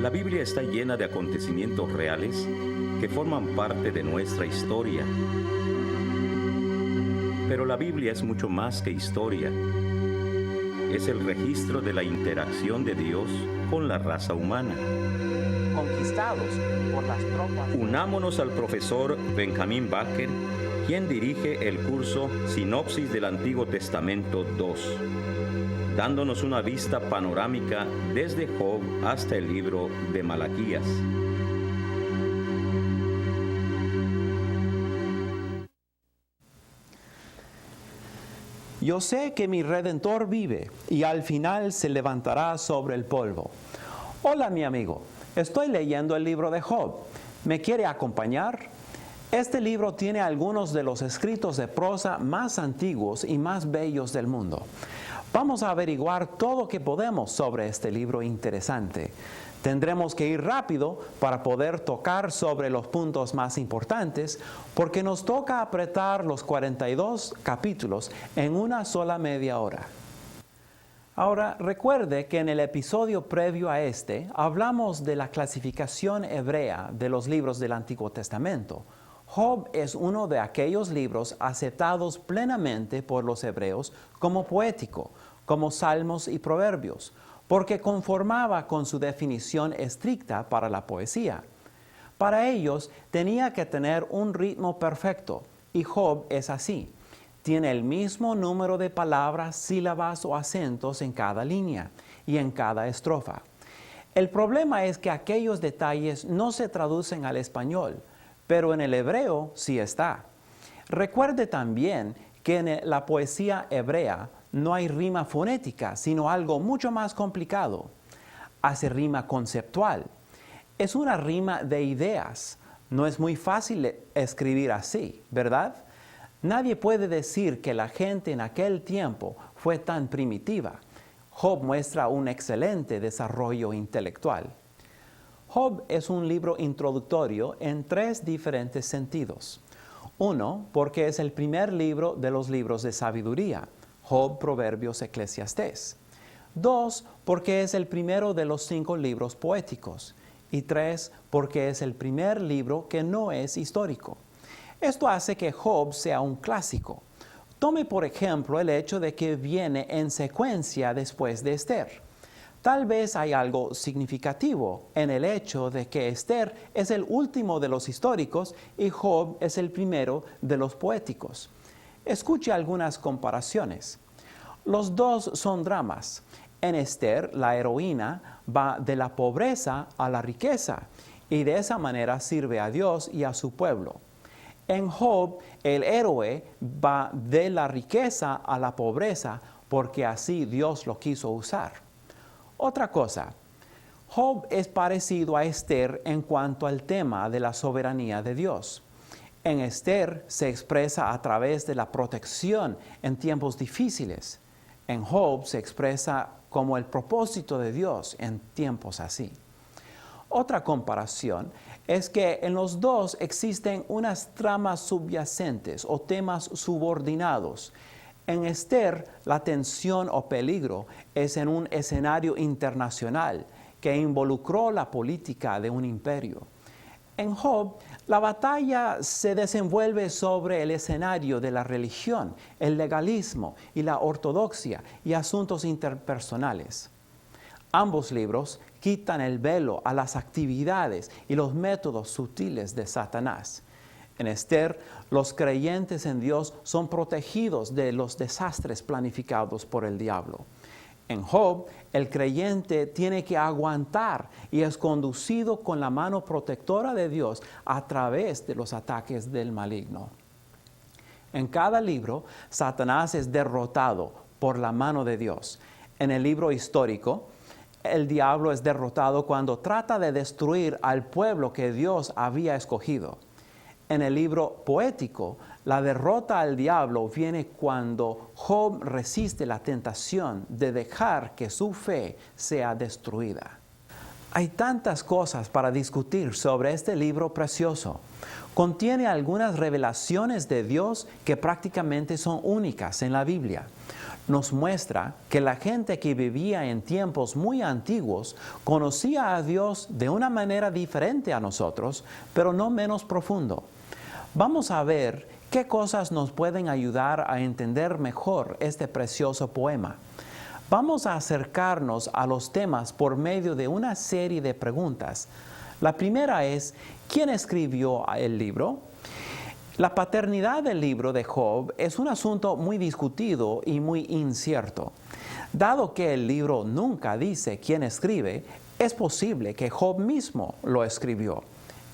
La Biblia está llena de acontecimientos reales que forman parte de nuestra historia. Pero la Biblia es mucho más que historia. Es el registro de la interacción de Dios con la raza humana. Conquistados por las tropas. Unámonos al profesor Benjamin Baker, quien dirige el curso Sinopsis del Antiguo Testamento 2, dándonos una vista panorámica desde Job hasta el libro de Malaquías. Yo sé que mi Redentor vive y al final se levantará sobre el polvo. Hola mi amigo, estoy leyendo el libro de Job. ¿Me quiere acompañar? Este libro tiene algunos de los escritos de prosa más antiguos y más bellos del mundo. Vamos a averiguar todo lo que podemos sobre este libro interesante. Tendremos que ir rápido para poder tocar sobre los puntos más importantes, porque nos toca apretar los 42 capítulos en una sola media hora. Ahora, recuerde que en el episodio previo a este, hablamos de la clasificación hebrea de los libros del Antiguo Testamento. Job es uno de aquellos libros aceptados plenamente por los hebreos como poético, como salmos y proverbios, porque conformaba con su definición estricta para la poesía. Para ellos tenía que tener un ritmo perfecto, y Job es así. Tiene el mismo número de palabras, sílabas o acentos en cada línea y en cada estrofa. El problema es que aquellos detalles no se traducen al español, pero en el hebreo sí está. Recuerde también que en la poesía hebrea no hay rima fonética, sino algo mucho más complicado. Hace rima conceptual. Es una rima de ideas. No es muy fácil escribir así, ¿verdad? Nadie puede decir que la gente en aquel tiempo fue tan primitiva. Job muestra un excelente desarrollo intelectual. Job es un libro introductorio en 3 diferentes sentidos. 1, porque es el primer libro de los libros de sabiduría. Job, Proverbios, Eclesiastés. 2, porque es el primero de los 5 libros poéticos. Y 3, porque es el primer libro que no es histórico. Esto hace que Job sea un clásico. Tome por ejemplo el hecho de que viene en secuencia después de Esther. Tal vez hay algo significativo en el hecho de que Esther es el último de los históricos y Job es el primero de los poéticos. Escuche algunas comparaciones. Los dos son dramas. En Esther, la heroína va de la pobreza a la riqueza y de esa manera sirve a Dios y a su pueblo. En Job, el héroe va de la riqueza a la pobreza porque así Dios lo quiso usar. Otra cosa, Job es parecido a Esther en cuanto al tema de la soberanía de Dios. En Esther se expresa a través de la protección en tiempos difíciles. En Job se expresa como el propósito de Dios en tiempos así. Otra comparación es que en los dos existen unas tramas subyacentes o temas subordinados. En Esther, la tensión o peligro es en un escenario internacional que involucró la política de un imperio. En Job, la batalla se desenvuelve sobre el escenario de la religión, el legalismo y la ortodoxia y asuntos interpersonales. Ambos libros quitan el velo a las actividades y los métodos sutiles de Satanás. En Esther, los creyentes en Dios son protegidos de los desastres planificados por el diablo. En Job, el creyente tiene que aguantar y es conducido con la mano protectora de Dios a través de los ataques del maligno. En cada libro, Satanás es derrotado por la mano de Dios. En el libro histórico, el diablo es derrotado cuando trata de destruir al pueblo que Dios había escogido. En el libro poético, la derrota al diablo viene cuando Job resiste la tentación de dejar que su fe sea destruida. Hay tantas cosas para discutir sobre este libro precioso. Contiene algunas revelaciones de Dios que prácticamente son únicas en la Biblia. Nos muestra que la gente que vivía en tiempos muy antiguos conocía a Dios de una manera diferente a nosotros, pero no menos profundo. Vamos a ver qué cosas nos pueden ayudar a entender mejor este precioso poema. Vamos a acercarnos a los temas por medio de una serie de preguntas. La primera es, ¿quién escribió el libro? La paternidad del libro de Job es un asunto muy discutido y muy incierto. Dado que el libro nunca dice quién escribe, es posible que Job mismo lo escribió.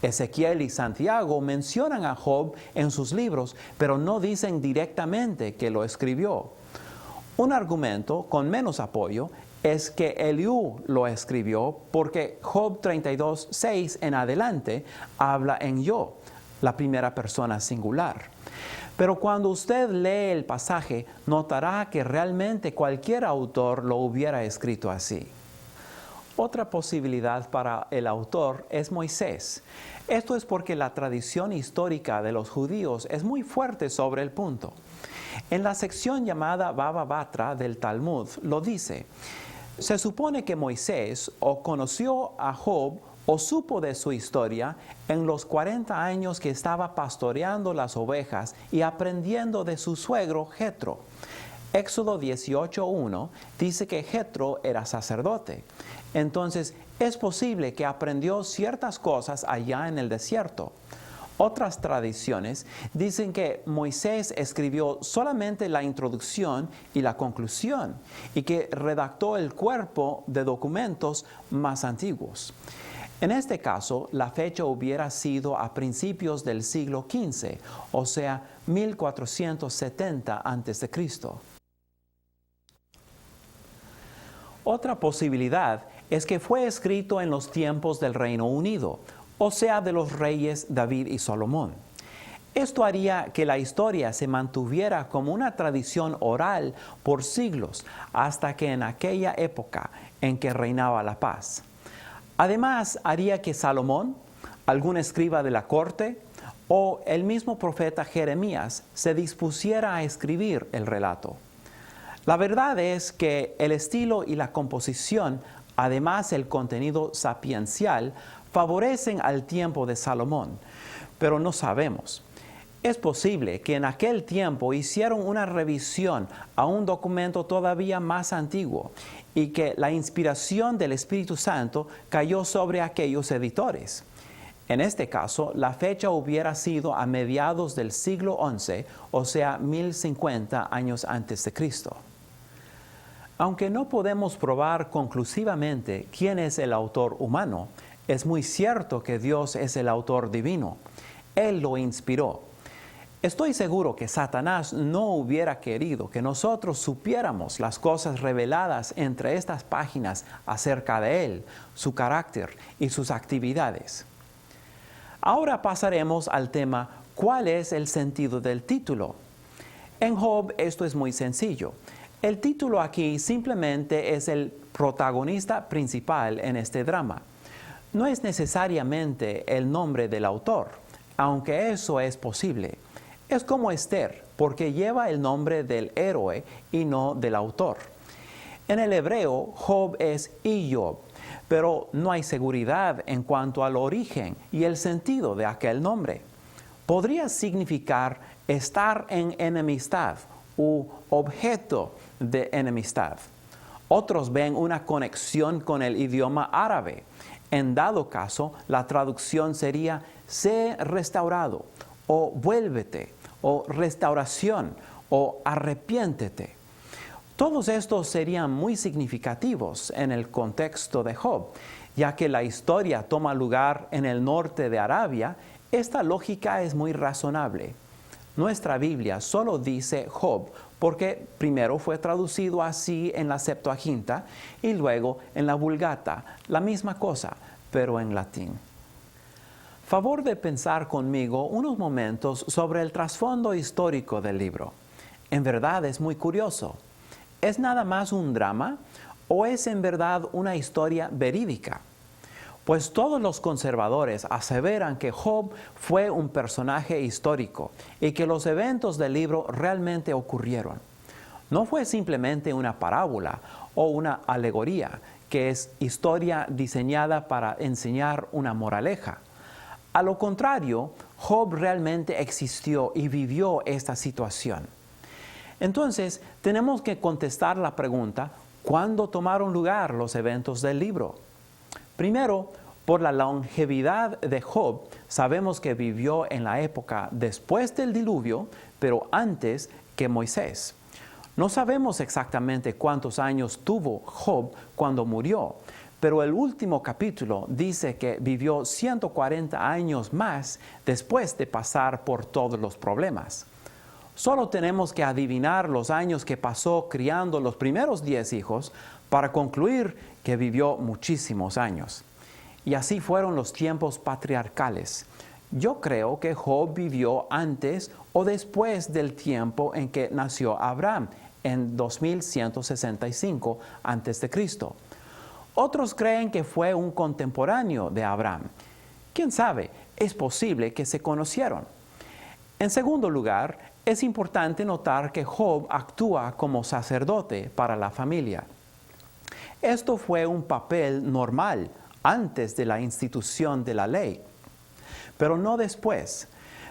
Ezequiel y Santiago mencionan a Job en sus libros, pero no dicen directamente que lo escribió. Un argumento con menos apoyo es que Eliú lo escribió porque Job 32:6 en adelante habla en yo, la primera persona singular. Pero cuando usted lee el pasaje, notará que realmente cualquier autor lo hubiera escrito así. Otra posibilidad para el autor es Moisés. Esto es porque la tradición histórica de los judíos es muy fuerte sobre el punto. En la sección llamada Baba Batra del Talmud lo dice: se supone que Moisés o conoció a Job o supo de su historia en los 40 años que estaba pastoreando las ovejas y aprendiendo de su suegro Jetro. Éxodo 18:1 dice que Jetro era sacerdote. Entonces, es posible que aprendió ciertas cosas allá en el desierto. Otras tradiciones dicen que Moisés escribió solamente la introducción y la conclusión y que redactó el cuerpo de documentos más antiguos. En este caso, la fecha hubiera sido a principios del siglo XV, o sea, 1470 a.C. Otra posibilidad es que fue escrito en los tiempos del Reino Unido, o sea, de los reyes David y Salomón. Esto haría que la historia se mantuviera como una tradición oral por siglos, hasta que en aquella época en que reinaba la paz. Además, haría que Salomón, algún escriba de la corte, o el mismo profeta Jeremías se dispusiera a escribir el relato. La verdad es que el estilo y la composición, además el contenido sapiencial, favorecen al tiempo de Salomón, pero no sabemos. Es posible que en aquel tiempo hicieron una revisión a un documento todavía más antiguo y que la inspiración del Espíritu Santo cayó sobre aquellos editores. En este caso, la fecha hubiera sido a mediados del siglo XI, o sea, 1050 años antes de Cristo. Aunque no podemos probar conclusivamente quién es el autor humano, es muy cierto que Dios es el autor divino. Él lo inspiró. Estoy seguro que Satanás no hubiera querido que nosotros supiéramos las cosas reveladas entre estas páginas acerca de él, su carácter y sus actividades. Ahora pasaremos al tema ¿cuál es el sentido del título? En Job esto es muy sencillo. El título aquí simplemente es el protagonista principal en este drama. No es necesariamente el nombre del autor, aunque eso es posible. Es como Esther, porque lleva el nombre del héroe y no del autor. En el hebreo, Job es Iob, pero no hay seguridad en cuanto al origen y el sentido de aquel nombre. Podría significar estar en enemistad u objeto de enemistad. Otros ven una conexión con el idioma árabe. En dado caso, la traducción sería sé restaurado, o vuélvete, o restauración, o arrepiéntete. Todos estos serían muy significativos en el contexto de Job, ya que la historia toma lugar en el norte de Arabia. Esta lógica es muy razonable. Nuestra Biblia solo dice Job porque primero fue traducido así en la Septuaginta y luego en la Vulgata, la misma cosa, pero en latín. Favor de pensar conmigo unos momentos sobre el trasfondo histórico del libro. En verdad es muy curioso. ¿Es nada más un drama o es en verdad una historia verídica? pues todos los conservadores aseveran que Job fue un personaje histórico y que los eventos del libro realmente ocurrieron. No fue simplemente una parábola o una alegoría, que es historia diseñada para enseñar una moraleja. A lo contrario, Job realmente existió y vivió esta situación. Entonces, tenemos que contestar la pregunta, ¿cuándo tomaron lugar los eventos del libro? Primero, por la longevidad de Job, sabemos que vivió en la época después del diluvio, pero antes que Moisés. No sabemos exactamente cuántos años tuvo Job cuando murió, pero el último capítulo dice que vivió 140 años más después de pasar por todos los problemas. Solo tenemos que adivinar los años que pasó criando los primeros 10 hijos para concluir que vivió muchísimos años. Y así fueron los tiempos patriarcales. Yo creo que Job vivió antes o después del tiempo en que nació Abraham, en 2165 a.C. Otros creen que fue un contemporáneo de Abraham. ¿Quién sabe? Es posible que se conocieron. En segundo lugar, es importante notar que Job actúa como sacerdote para la familia. Esto fue un papel normal antes de la institución de la ley, pero no después.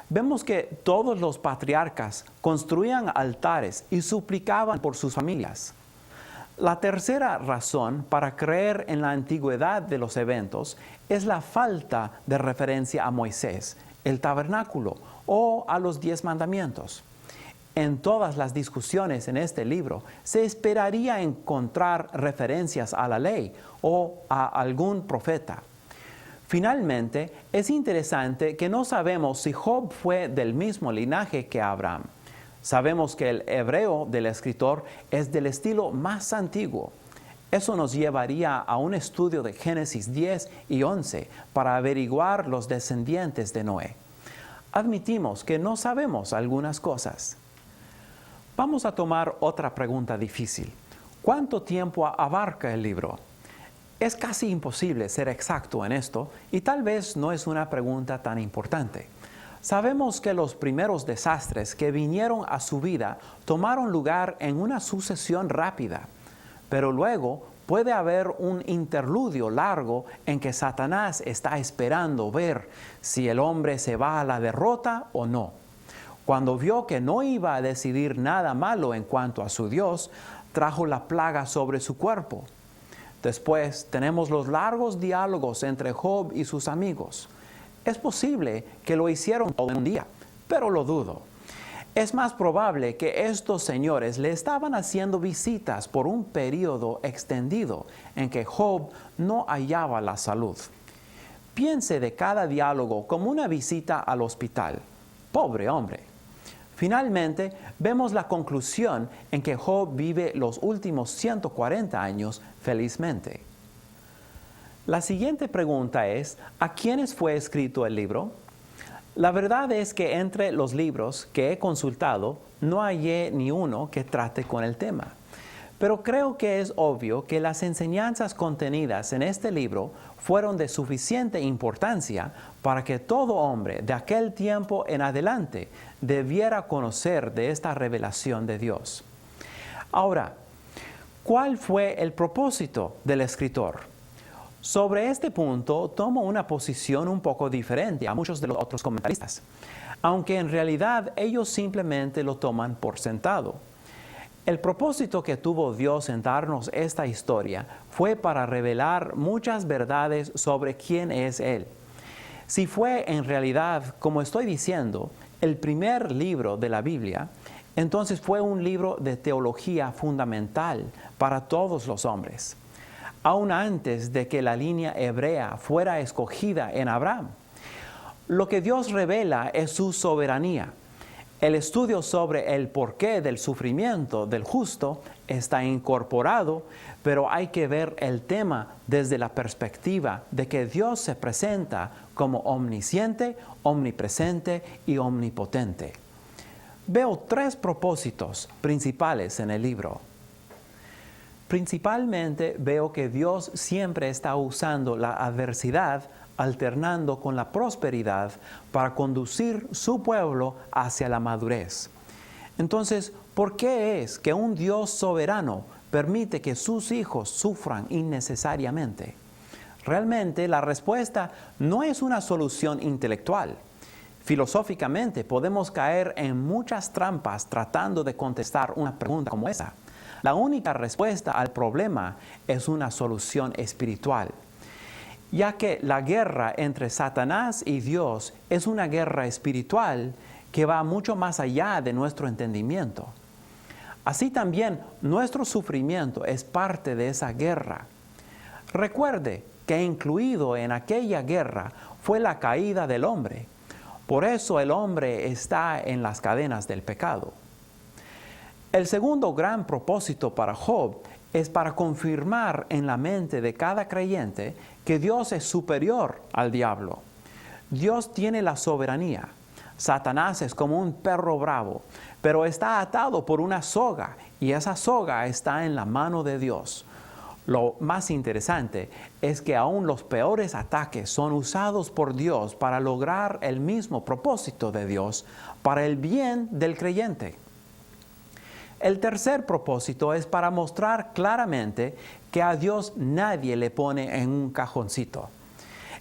Vemos que todos los patriarcas construían altares y suplicaban por sus familias. La tercera razón para creer en la antigüedad de los eventos es la falta de referencia a Moisés, el tabernáculo o a los 10 mandamientos. En todas las discusiones en este libro se esperaría encontrar referencias a la ley o a algún profeta. Finalmente, es interesante que no sabemos si Job fue del mismo linaje que Abraham. Sabemos que el hebreo del escritor es del estilo más antiguo. Eso nos llevaría a un estudio de Génesis 10 y 11 para averiguar los descendientes de Noé. Admitimos que no sabemos algunas cosas. Vamos a tomar otra pregunta difícil. ¿Cuánto tiempo abarca el libro? Es casi imposible ser exacto en esto y tal vez no es una pregunta tan importante. Sabemos que los primeros desastres que vinieron a su vida tomaron lugar en una sucesión rápida, pero luego puede haber un interludio largo en que Satanás está esperando ver si el hombre se va a la derrota o no. Cuando vio que no iba a decidir nada malo en cuanto a su Dios, trajo la plaga sobre su cuerpo. Después tenemos los largos diálogos entre Job y sus amigos. Es posible que lo hicieron todo en un día, pero lo dudo. Es más probable que estos señores le estaban haciendo visitas por un periodo extendido en que Job no hallaba la salud. Piense de cada diálogo como una visita al hospital. Pobre hombre. Finalmente, vemos la conclusión en que Job vive los últimos 140 años felizmente. La siguiente pregunta es, ¿a quiénes fue escrito el libro? La verdad es que entre los libros que he consultado, no hallé ni uno que trate con el tema. Pero creo que es obvio que las enseñanzas contenidas en este libro fueron de suficiente importancia para que todo hombre de aquel tiempo en adelante debiera conocer de esta revelación de Dios. Ahora, ¿cuál fue el propósito del escritor? Sobre este punto tomo una posición un poco diferente a muchos de los otros comentaristas, aunque en realidad ellos simplemente lo toman por sentado. El propósito que tuvo Dios en darnos esta historia fue para revelar muchas verdades sobre quién es Él. Si fue en realidad, como estoy diciendo, el primer libro de la Biblia, entonces fue un libro de teología fundamental para todos los hombres, aún antes de que la línea hebrea fuera escogida en Abraham. Lo que Dios revela es su soberanía. El estudio sobre el porqué del sufrimiento del justo está incorporado, pero hay que ver el tema desde la perspectiva de que Dios se presenta como omnisciente, omnipresente y omnipotente. Veo 3 propósitos principales en el libro. Principalmente veo que Dios siempre está usando la adversidad alternando con la prosperidad para conducir su pueblo hacia la madurez. Entonces, ¿por qué es que un Dios soberano permite que sus hijos sufran innecesariamente? Realmente la respuesta no es una solución intelectual. Filosóficamente podemos caer en muchas trampas tratando de contestar una pregunta como esa. La única respuesta al problema es una solución espiritual, ya que la guerra entre Satanás y Dios es una guerra espiritual que va mucho más allá de nuestro entendimiento. Así también nuestro sufrimiento es parte de esa guerra. Recuerde que incluido en aquella guerra fue la caída del hombre. Por eso el hombre está en las cadenas del pecado. El segundo gran propósito para Job es para confirmar en la mente de cada creyente que Dios es superior al diablo. Dios tiene la soberanía. Satanás es como un perro bravo, pero está atado por una soga y esa soga está en la mano de Dios. Lo más interesante es que aún los peores ataques son usados por Dios para lograr el mismo propósito de Dios para el bien del creyente. El tercer propósito es para mostrar claramente que a Dios nadie le pone en un cajoncito.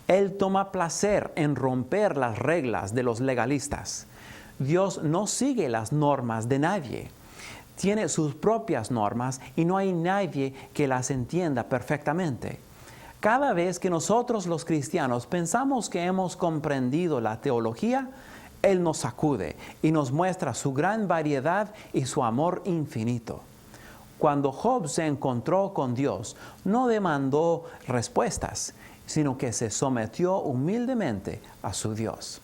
Él toma placer en romper las reglas de los legalistas. Dios no sigue las normas de nadie. Tiene sus propias normas y no hay nadie que las entienda perfectamente. Cada vez que nosotros los cristianos pensamos que hemos comprendido la teología, Él nos sacude y nos muestra su gran variedad y su amor infinito. Cuando Job se encontró con Dios, no demandó respuestas, sino que se sometió humildemente a su Dios.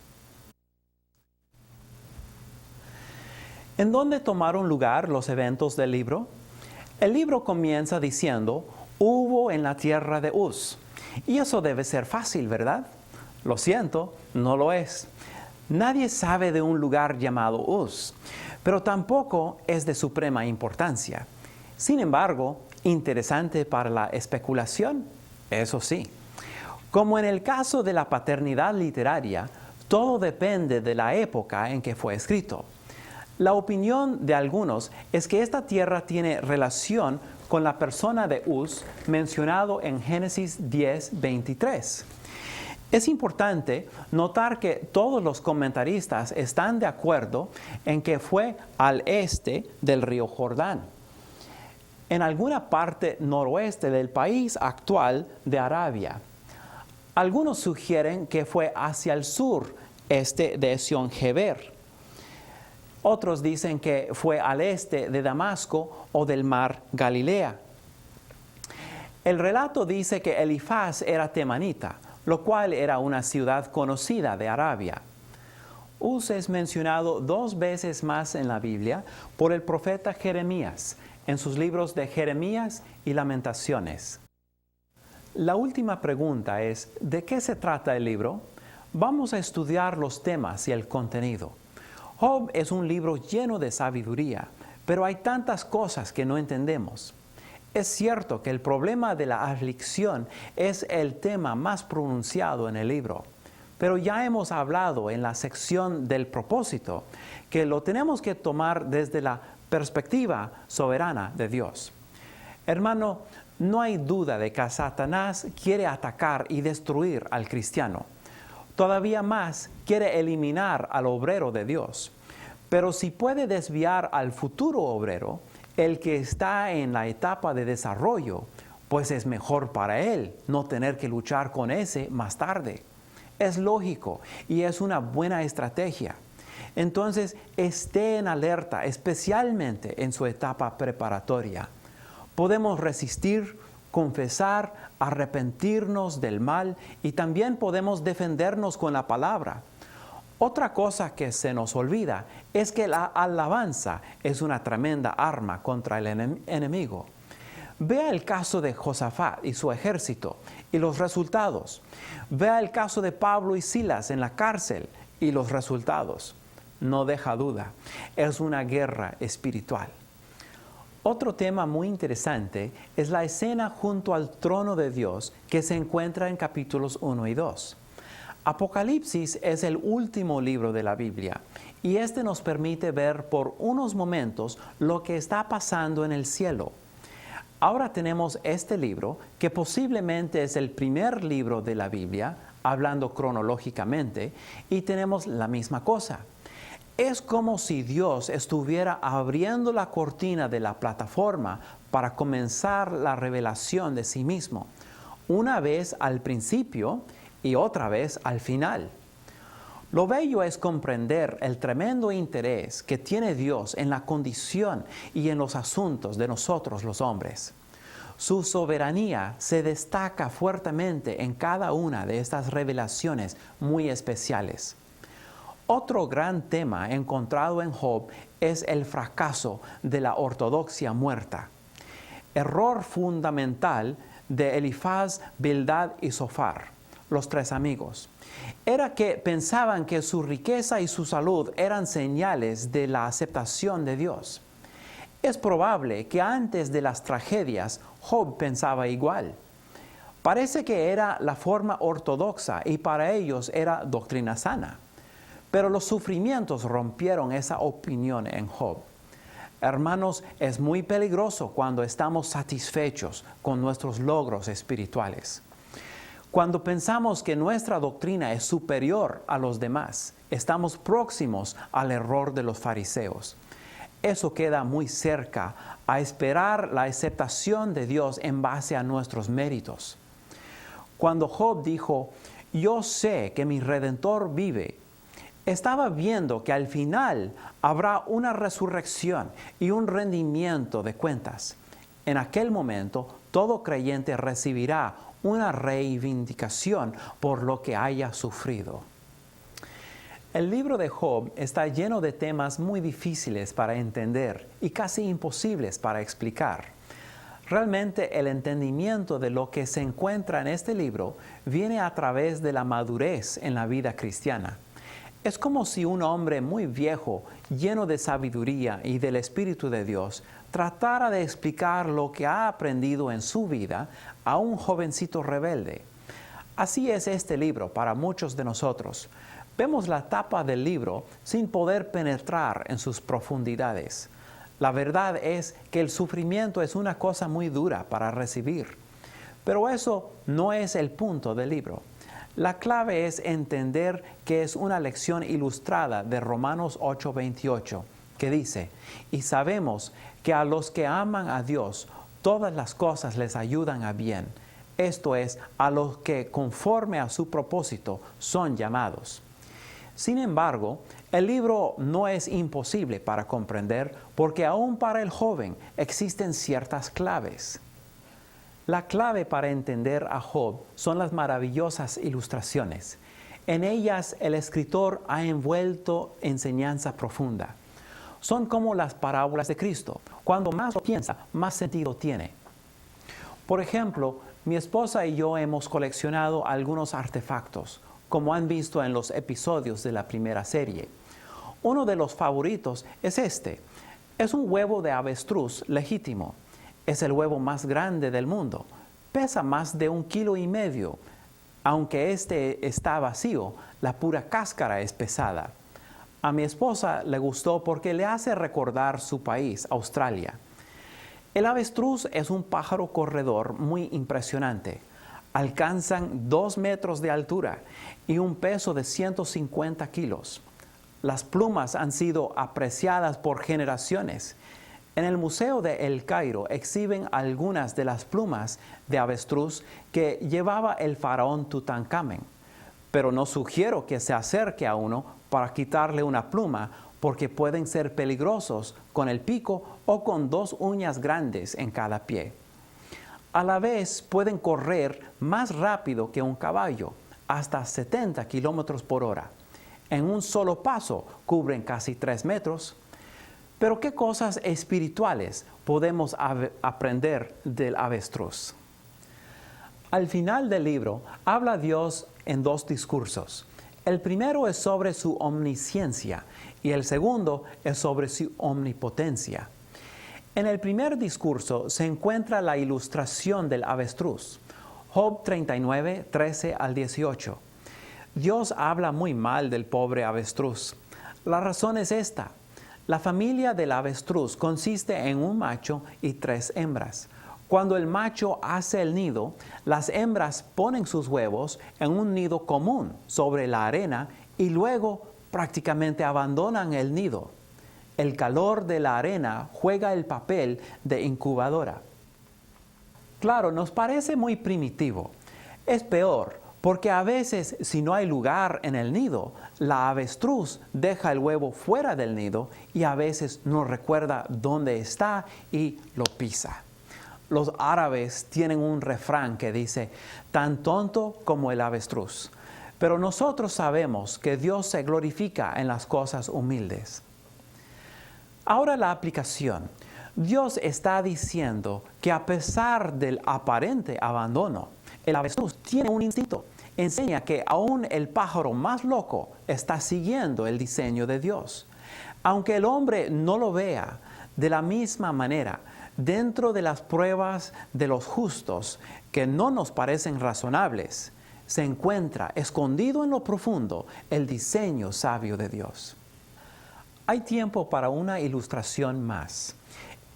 ¿En dónde tomaron lugar los eventos del libro? El libro comienza diciendo, hubo en la tierra de Uz. Y eso debe ser fácil, ¿verdad? Lo siento, no lo es. Nadie sabe de un lugar llamado Uz, pero tampoco es de suprema importancia. Sin embargo, interesante para la especulación, eso sí. Como en el caso de la paternidad literaria, todo depende de la época en que fue escrito. La opinión de algunos es que esta tierra tiene relación con la persona de Uz mencionado en Génesis 10:23. Es importante notar que todos los comentaristas están de acuerdo en que fue al este del río Jordán, en alguna parte noroeste del país actual de Arabia. Algunos sugieren que fue hacia el sur este de Sion-Geber. Otros dicen que fue al este de Damasco o del mar Galilea. El relato dice que Elifaz era temanita, lo cual era una ciudad conocida de Arabia. Uz es mencionado 2 veces más en la Biblia por el profeta Jeremías, en sus libros de Jeremías y Lamentaciones. La última pregunta es, ¿de qué se trata el libro? Vamos a estudiar los temas y el contenido. Job es un libro lleno de sabiduría, pero hay tantas cosas que no entendemos. Es cierto que el problema de la aflicción es el tema más pronunciado en el libro, pero ya hemos hablado en la sección del propósito que lo tenemos que tomar desde la perspectiva soberana de Dios. Hermano, no hay duda de que Satanás quiere atacar y destruir al cristiano. Todavía más quiere eliminar al obrero de Dios. Pero si puede desviar al futuro obrero, el que está en la etapa de desarrollo, pues es mejor para él no tener que luchar con ese más tarde. Es lógico y es una buena estrategia. Entonces, esté en alerta, especialmente en su etapa preparatoria. Podemos resistir, confesar, arrepentirnos del mal y también podemos defendernos con la palabra. Otra cosa que se nos olvida es que la alabanza es una tremenda arma contra el enemigo. Vea el caso de Josafat y su ejército y los resultados. Vea el caso de Pablo y Silas en la cárcel y los resultados. No deja duda, es una guerra espiritual. Otro tema muy interesante es la escena junto al trono de Dios que se encuentra en capítulos 1 y 2. Apocalipsis es el último libro de la Biblia y este nos permite ver por unos momentos lo que está pasando en el cielo. Ahora tenemos este libro, que posiblemente es el primer libro de la Biblia, hablando cronológicamente, y tenemos la misma cosa. Es como si Dios estuviera abriendo la cortina de la plataforma para comenzar la revelación de sí mismo, una vez al principio y otra vez al final. Lo bello es comprender el tremendo interés que tiene Dios en la condición y en los asuntos de nosotros los hombres. Su soberanía se destaca fuertemente en cada una de estas revelaciones muy especiales. Otro gran tema encontrado en Job es el fracaso de la ortodoxia muerta. Error fundamental de Elifaz, Bildad y Zofar, los tres amigos, era que pensaban que su riqueza y su salud eran señales de la aceptación de Dios. Es probable que antes de las tragedias Job pensaba igual. Parece que era la forma ortodoxa y para ellos era doctrina sana. Pero los sufrimientos rompieron esa opinión en Job. Hermanos, es muy peligroso cuando estamos satisfechos con nuestros logros espirituales. Cuando pensamos que nuestra doctrina es superior a los demás, estamos próximos al error de los fariseos. Eso queda muy cerca a esperar la aceptación de Dios en base a nuestros méritos. Cuando Job dijo, yo sé que mi Redentor vive, estaba viendo que al final habrá una resurrección y un rendimiento de cuentas. En aquel momento, todo creyente recibirá una reivindicación por lo que haya sufrido. El libro de Job está lleno de temas muy difíciles para entender y casi imposibles para explicar. Realmente el entendimiento de lo que se encuentra en este libro viene a través de la madurez en la vida cristiana. Es como si un hombre muy viejo, lleno de sabiduría y del Espíritu de Dios, tratara de explicar lo que ha aprendido en su vida a un jovencito rebelde. Así es este libro para muchos de nosotros. Vemos la tapa del libro sin poder penetrar en sus profundidades. La verdad es que el sufrimiento es una cosa muy dura para recibir. Pero eso no es el punto del libro. La clave es entender que es una lección ilustrada de Romanos 8:28, que dice, y sabemos que a los que aman a Dios, todas las cosas les ayudan a bien. Esto es, a los que conforme a su propósito son llamados. Sin embargo, el libro no es imposible para comprender porque aún para el joven existen ciertas claves. La clave para entender a Job son las maravillosas ilustraciones. En ellas el escritor ha envuelto enseñanza profunda. Son como las parábolas de Cristo. Cuando más lo piensa, más sentido tiene. Por ejemplo, mi esposa y yo hemos coleccionado algunos artefactos, como han visto en los episodios de la primera serie. Uno de los favoritos es este. Es un huevo de avestruz legítimo. Es el huevo más grande del mundo. Pesa más de 1,5 kilos. Aunque este está vacío, la pura cáscara es pesada. A mi esposa le gustó porque le hace recordar su país, Australia. El avestruz es un pájaro corredor muy impresionante. Alcanzan 2 metros de altura y un peso de 150 kilos. Las plumas han sido apreciadas por generaciones. En el Museo de El Cairo exhiben algunas de las plumas de avestruz que llevaba el faraón Tutankamón. Pero no sugiero que se acerque a uno para quitarle una pluma porque pueden ser peligrosos con el pico o con 2 uñas grandes en cada pie. A la vez pueden correr más rápido que un caballo, hasta 70 kilómetros por hora. En un solo paso cubren casi 3 metros. Pero ¿qué cosas espirituales podemos aprender del avestruz? Al final del libro habla Dios en 2 discursos. El primero es sobre su omnisciencia y el segundo es sobre su omnipotencia. En el primer discurso se encuentra la ilustración del avestruz. Job 39, 13 al 18. Dios habla muy mal del pobre avestruz. La razón es esta. La familia del avestruz consiste en un macho y 3 hembras. Cuando el macho hace el nido, las hembras ponen sus huevos en un nido común sobre la arena y luego prácticamente abandonan el nido. El calor de la arena juega el papel de incubadora. Claro, nos parece muy primitivo. Es peor, porque a veces si no hay lugar en el nido, la avestruz deja el huevo fuera del nido y a veces no recuerda dónde está y lo pisa. Los árabes tienen un refrán que dice, tan tonto como el avestruz. Pero nosotros sabemos que Dios se glorifica en las cosas humildes. Ahora la aplicación. Dios está diciendo que a pesar del aparente abandono, el avestruz tiene un instinto. Enseña que aún el pájaro más loco está siguiendo el diseño de Dios. Aunque el hombre no lo vea, de la misma manera, dentro de las pruebas de los justos que no nos parecen razonables, se encuentra escondido en lo profundo el diseño sabio de Dios. Hay tiempo para una ilustración más.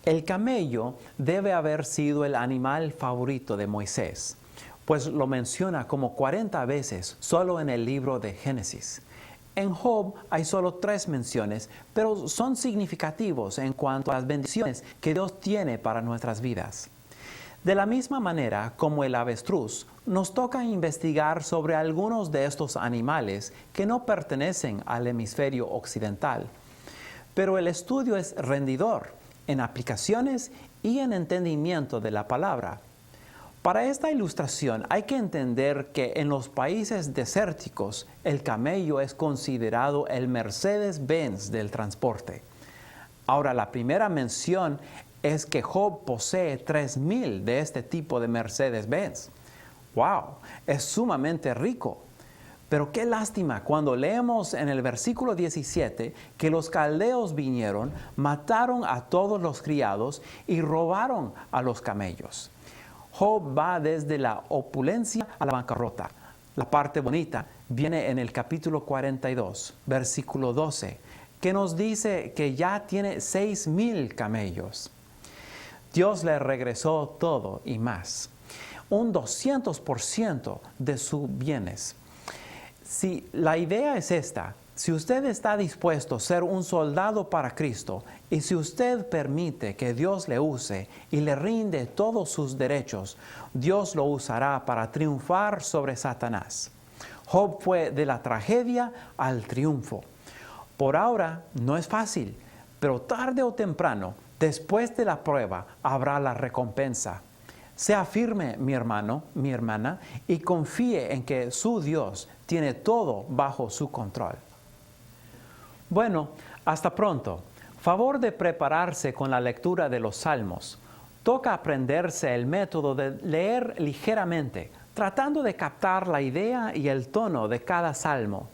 El camello debe haber sido el animal favorito de Moisés, pues lo menciona como 40 veces solo en el libro de Génesis. En Job hay solo 3 menciones, pero son significativos en cuanto a las bendiciones que Dios tiene para nuestras vidas. De la misma manera como el avestruz, nos toca investigar sobre algunos de estos animales que no pertenecen al hemisferio occidental. Pero el estudio es rendidor en aplicaciones y en entendimiento de la palabra. Para esta ilustración hay que entender que en los países desérticos el camello es considerado el Mercedes-Benz del transporte. Ahora, la primera mención es que Job posee 3,000 de este tipo de Mercedes-Benz. ¡Wow! Es sumamente rico. Pero qué lástima cuando leemos en el versículo 17 que los caldeos vinieron, mataron a todos los criados y robaron a los camellos. Job va desde la opulencia a la bancarrota. La parte bonita viene en el capítulo 42, versículo 12, que nos dice que ya tiene 6,000 camellos. Dios le regresó todo y más, un 200% de sus bienes. Si la idea es esta, si usted está dispuesto a ser un soldado para Cristo y si usted permite que Dios le use y le rinde todos sus derechos, Dios lo usará para triunfar sobre Satanás. Job fue de la tragedia al triunfo. Por ahora no es fácil, pero tarde o temprano, después de la prueba, habrá la recompensa. Sea firme, mi hermano, mi hermana, y confíe en que su Dios tiene todo bajo su control. Bueno, hasta pronto. Favor de prepararse con la lectura de los Salmos. Toca aprenderse el método de leer ligeramente, tratando de captar la idea y el tono de cada salmo.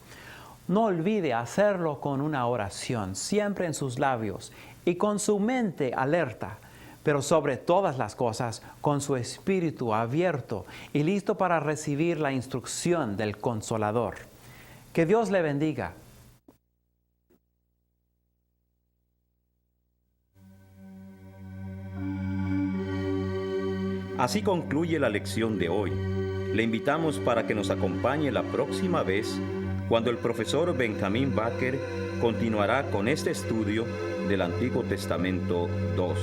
No olvide hacerlo con una oración siempre en sus labios y con su mente alerta, pero sobre todas las cosas con su espíritu abierto y listo para recibir la instrucción del Consolador. Que Dios le bendiga. Así concluye la lección de hoy. Le invitamos para que nos acompañe la próxima vez cuando el profesor Benjamín Baker continuará con este estudio del Antiguo Testamento 2.